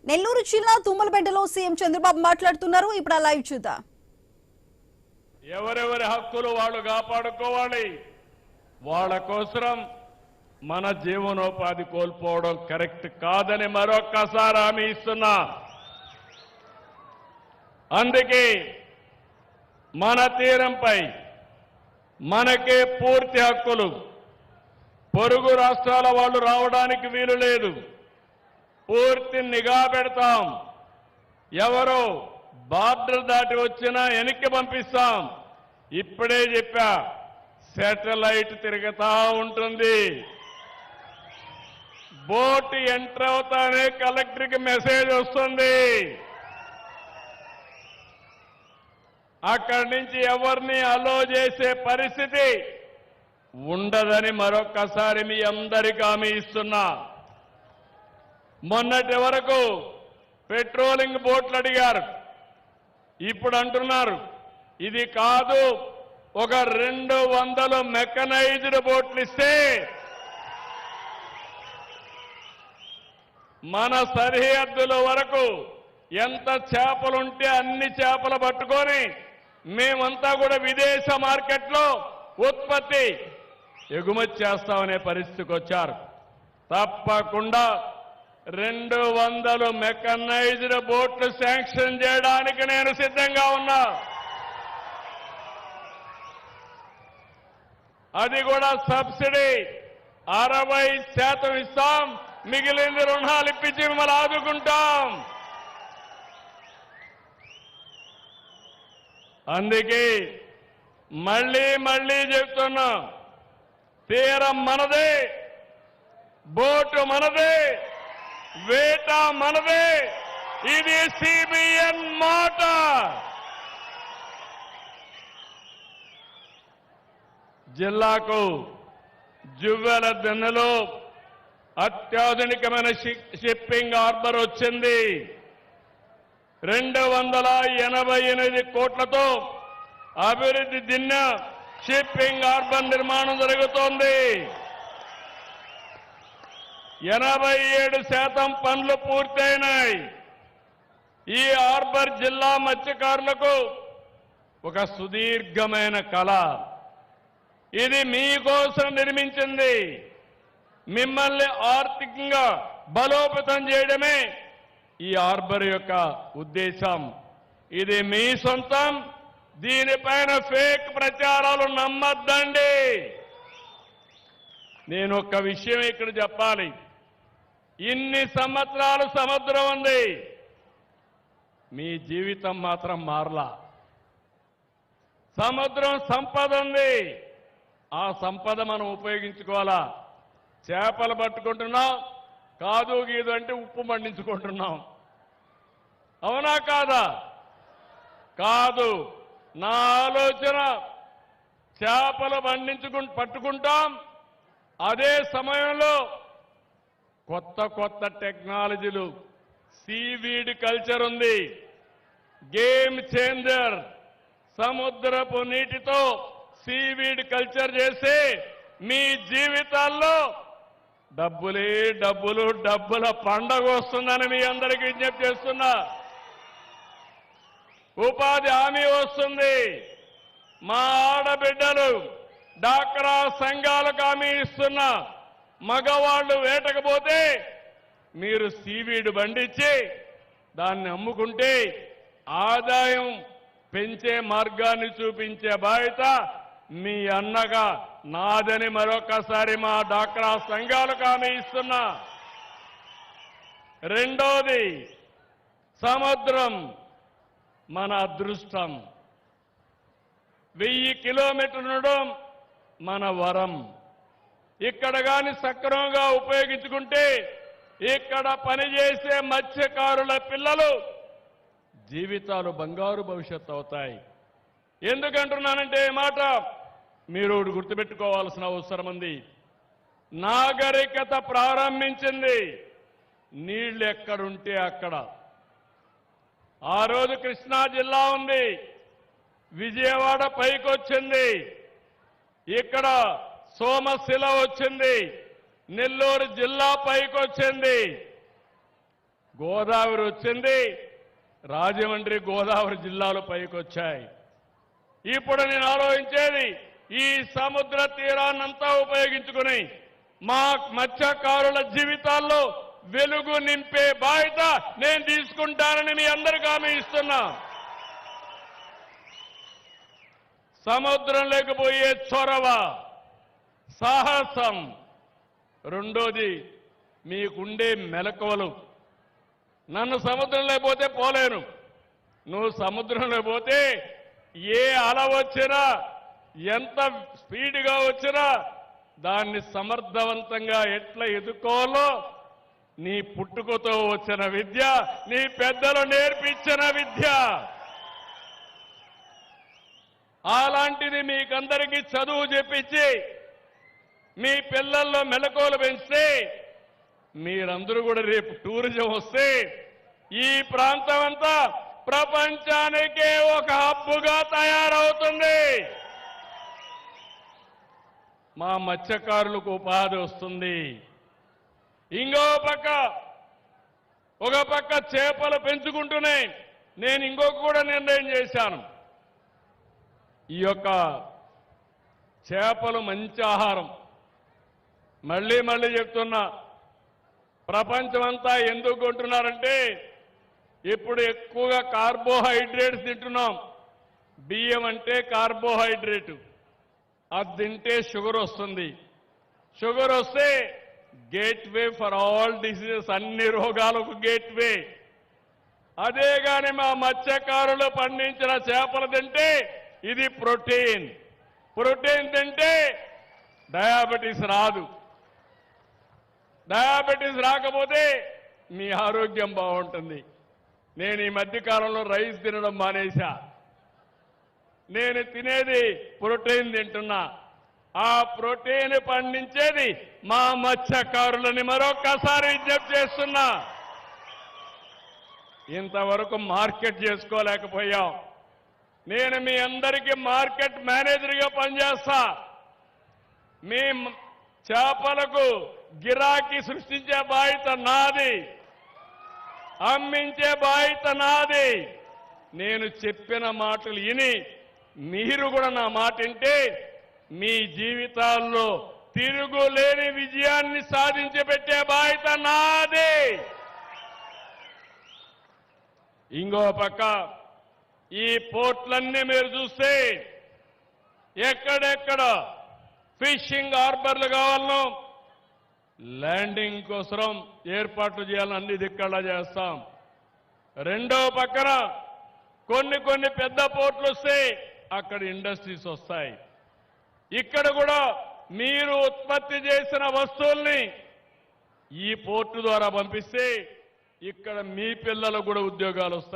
నెల్లూరు జిల్లా తుమ్మలపేటలో సీఎం చంద్రబాబు మాట్లాడుతున్నారు. ఇప్పుడు లైవ్ చూద్దాం. ఎవరెవరి హక్కులు వాళ్ళు కాపాడుకోవాలి. వాళ్ళ కోసం మన జీవనోపాధి కోల్పోవడం కరెక్ట్ కాదని మరొక్కసారి హామీ ఇస్తున్నా. అందుకే మన తీరంపై మనకే పూర్తి హక్కులు. పొరుగు రాష్ట్రాల వాళ్ళు రావడానికి వీలు లేదు. పూర్తి నిఘా పెడతాం. ఎవరో బార్డర్ దాటి వచ్చినా వెనక్కి పంపిస్తాం. ఇప్పుడే చెప్పా, శాటిలైట్ తిరుగుతా ఉంటుంది. బోట్ ఎంటర్ అవుతానే కలెక్టర్కి మెసేజ్ వస్తుంది. అక్కడి నుంచి ఎవరిని అలో చేసే పరిస్థితి ఉండదని మరొక్కసారి మీ అందరికీ హామీ ఇస్తున్నా. మొన్నటి వరకు పెట్రోలింగ్ బోట్లు అడిగారు. ఇప్పుడు అంటున్నారు ఇది కాదు, ఒక 200 మెకనైజ్డ్ బోట్లు ఇస్తే మన సరిహద్దుల వరకు ఎంత చేపలుంటే అన్ని చేపలు పట్టుకొని మేమంతా కూడా విదేశ మార్కెట్లో ఉత్పత్తి ఎగుమతి చేస్తామనే పరిస్థితికి వచ్చారు. తప్పకుండా 200 మెకనైజ్డ్ బోట్లు శాంక్షన్ చేయడానికి నేను సిద్ధంగా ఉన్నా. అది కూడా సబ్సిడీ 60% ఇస్తాం. మిగిలింది రుణాలు ఇప్పించి మిమ్మల్ని ఆదుకుంటాం. అందుకే మళ్ళీ చెప్తున్నా, తీరం మనదే, బోటు మనదే, వేట మనదే. ఇది సిబిఎన్ మాట. జిల్లాకు జువ్వెల దిన్నెలో అత్యాధునికమైన షిప్పింగ్ హార్బర్ వచ్చింది. 288 కోట్లతో అభివృద్ధి దిన్న షిప్పింగ్ హార్బర్ నిర్మాణం జరుగుతోంది. 87% పనులు పూర్తయినాయి. ఈ హార్బర్ జిల్లా మత్స్యకారులకు ఒక సుదీర్ఘమైన కళ. ఇది మీకోసం నిర్మించింది. మిమ్మల్ని ఆర్థికంగా బలోపేతం చేయడమే ఈ హార్బర్ యొక్క ఉద్దేశం. ఇది మీ సొంతం. దీనిపైన ఫేక్ ప్రచారాలు నమ్మద్దండి. నేను ఒక్క విషయం ఇక్కడ చెప్పాలి. ఇన్ని సంవత్సరాలు సముద్రం ఉంది, మీ జీవితం మాత్రం మారలా. సముద్రం సంపద ఉంది, ఆ సంపద మనం ఉపయోగించుకోవాలా. చేపలు పట్టుకుంటున్నాం, కాదు గీదు అంటే ఉప్పు మండించుకుంటున్నాం. అవునా కాదా? కాదు. నా ఆలోచన చేపలు పట్టుకుంటాం. అదే సమయంలో కొత్త టెక్నాలజీలు, సీవీడ్ కల్చర్ ఉంది, గేమ్ చేంజర్. సముద్రపు నీటితో సీవీడ్ కల్చర్ చేసి మీ జీవితాల్లో డబ్బుల పండగ వస్తుందని మీ అందరికీ విజ్ఞప్తి చేస్తున్నా. ఉపాధి హామీ వస్తుంది. మా ఆడబిడ్డలు డాక్రా సంఘాలకు హామీ ఇస్తున్నా. మగవాళ్లు వేటకపోతే మీరు సీవీడ్ పండించి దాన్ని అమ్ముకుంటే ఆదాయం పెంచే మార్గాన్ని చూపించే బాధ్యత మీ అన్నగా నాదని మరొకసారి మా డాక్రా సంఘాలకు హామీ ఇస్తున్నా. రెండోది, సముద్రం మన అదృష్టం. 1000 కిలోమీటర్లు ఉండడం మన వరం. ఇక్కడ గాని సక్రమంగా ఉపయోగించుకుంటే ఇక్కడ పనిచేసే మత్స్యకారుల పిల్లలు జీవితాలు బంగారు భవిష్యత్తు అవుతాయి. ఎందుకంటున్నానంటే ఈ మాట మీరు గుర్తుపెట్టుకోవాల్సిన అవసరం ఉంది. నాగరికత ప్రారంభించింది నీళ్లు ఎక్కడుంటే అక్కడ. ఆ రోజు కృష్ణా జిల్లా ఉంది, విజయవాడ పైకొచ్చింది, ఇక్కడ సోమశిల వచ్చింది, నెల్లూరు జిల్లా పైకొచ్చింది. గోదావరి వచ్చింది, రాజమండ్రి గోదావరి జిల్లాలు పైకొచ్చాయి. ఇప్పుడు నేను ఆలోచించేది ఈ సముద్ర తీరాన్నంతా ఉపయోగించుకుని మా మత్స్యకారుల జీవితాల్లో వెలుగు నింపే బాధ్యత నేను తీసుకుంటానని మీ అందరికీ హామీ ఇస్తున్నా. సముద్రం లేకపోయే చొరవ, సాహసం, రెండోది మీకుండే మెలకువలు. నన్ను సముద్రం లేకపోతే పోలేను, నువ్వు సముద్రంలో పోతే ఏ అల వచ్చినా ఎంత స్పీడ్గా వచ్చినా దాన్ని సమర్థవంతంగా ఎట్లా ఎదుర్కోవాలో నీ పుట్టుకతో వచ్చిన విద్య, నీ పెద్దలు నేర్పించిన విద్య. అలాంటిది మీకందరికీ చదువు చెప్పించి మీ పిల్లల్లో మెలకువలు పెంచితే మీరందరూ కూడా రేపు టూరిజం వస్తే ఈ ప్రాంతం అంతా ప్రపంచానికే ఒక హబ్బుగా తయారవుతుంది. మా మత్స్యకారులకు ఉపాధి వస్తుంది. ఒక పక్క చేపలు పెంచుకుంటూనే నేను ఇంకొక కూడా నిర్ణయం చేశాను. ఈ యొక్క చేపలు మంచి ఆహారం. మళ్ళీ చెప్తున్నా, ప్రపంచమంతా ఎందుకు కొంటున్నారంటే ఇప్పుడు ఎక్కువగా కార్బోహైడ్రేట్స్ తింటున్నాం. బియ్యం అంటే కార్బోహైడ్రేట్, అది తింటే షుగర్ వస్తుంది. షుగర్ వస్తే గేట్వే ఫర్ ఆల్ డిసీజెస్, అన్ని రోగాలకు గేట్వే. అదే గాని మా మత్స్యకారులు పండించిన చేపలు తింటే ఇది ప్రోటీన్. ప్రోటీన్ తింటే డయాబెటీస్ రాదు. డయాబెటీస్ రాకపోతే మీ ఆరోగ్యం బాగుంటుంది. నేను ఈ మధ్య కాలంలో రైస్ తినడం మానేశా. నేను తినేది ప్రోటీన్ తింటున్నా. ఆ ప్రోటీన్ పండించేది మా మత్స్యకారులని మరొక్కసారి విజ్ఞప్తి చేస్తున్నా. ఇంతవరకు మార్కెట్ చేసుకోలేకపోయాం. నేను మీ అందరికీ మార్కెట్ మేనేజర్గా పనిచేస్తా. మీ చేపలకు గిరాకీ సృష్టించే బాధ్యత నాది, అమ్మించే బాధ్యత నాది. నేను చెప్పిన మాటలు విని మీరు కూడా నా మాట వింటే మీ జీవితాల్లో తిరుగులేని విజయాన్ని సాధించి పెట్టే బాధ్యత నాది. ఇంకో పక్క ఈ పోర్ట్లన్నీ మీరు చూస్తే ఎక్కడెక్కడ ఫిషింగ్ హార్బర్లు కావాలనో ల్యాండింగ్ కోసం ఏర్పాట్లు చేయాలని అన్ని దిక్కలా చేస్తాం. రెండో పక్కన కొన్ని పెద్ద పోర్ట్లు వస్తే అక్కడ ఇండస్ట్రీస్ వస్తాయి. ఇక్కడ కూడా మీరు ఉత్పత్తి చేసిన వస్తువుల్ని ఈ పోర్టు ద్వారా పంపిస్తే ఇక్కడ మీ పిల్లలకు కూడా ఉద్యోగాలు వస్తాయి.